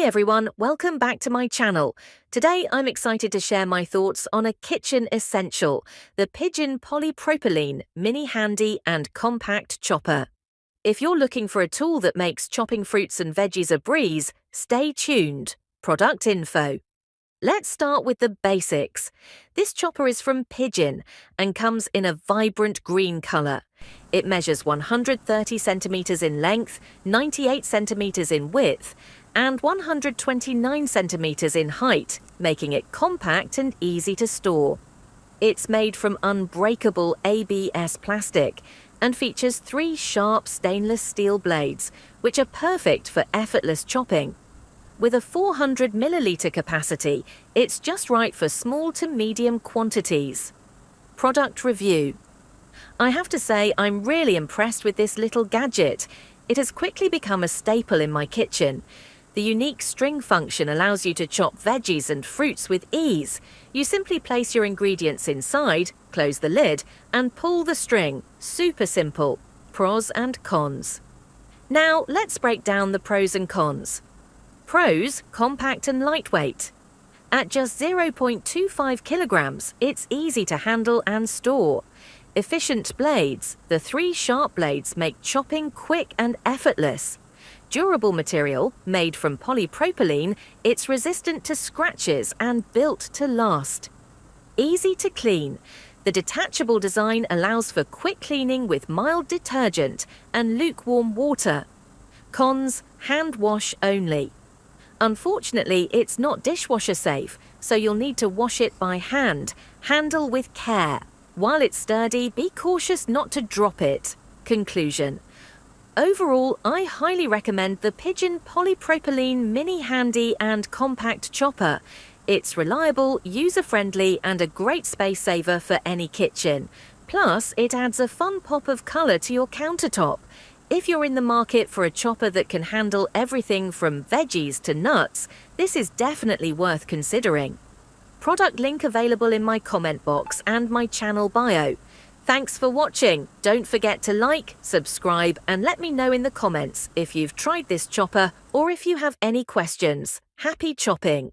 Hey everyone, welcome back to my channel. Today I'm excited to share my thoughts on a kitchen essential, the Pigeon Polypropylene mini handy and compact chopper. If you're looking for a tool that makes chopping fruits and veggies a breeze, stay tuned. Product info. Let's start with the basics. This chopper is from Pigeon and comes in a vibrant green color. It measures 130 centimeters in length, 98 centimeters in width, and 129 centimeters in height, making it compact and easy to store. It's made from unbreakable ABS plastic and features 3 sharp stainless steel blades, which are perfect for effortless chopping. With a 400 milliliter capacity, it's just right for small to medium quantities. Product review. I have to say I'm really impressed with this little gadget. It has quickly become a staple in my kitchen. The unique string function allows you to chop veggies and fruits with ease. You simply place your ingredients inside, close the lid, and pull the string. Super simple. Pros and cons. Now let's break down the pros and cons. Pros: compact and lightweight. At just 0.25 kilograms, it's easy to handle and store. Efficient blades: the 3 sharp blades make chopping quick and effortless. Durable material, made from polypropylene, it's resistant to scratches and built to last. Easy to clean. The detachable design allows for quick cleaning with mild detergent and lukewarm water. Cons: hand wash only. Unfortunately, it's not dishwasher safe, so you'll need to wash it by hand. Handle with care. While it's sturdy, be cautious not to drop it. Conclusion. Overall, I highly recommend the Pigeon Polypropylene mini handy and compact chopper. It's reliable, user-friendly, and a great space saver for any kitchen. Plus, it adds a fun pop of color to your countertop. If you're in the market for a chopper that can handle everything from veggies to nuts, this is definitely worth considering. Product link available in my comment box and my channel bio. Thanks for watching. Don't forget to like, subscribe, and let me know in the comments if you've tried this chopper or if you have any questions. Happy chopping!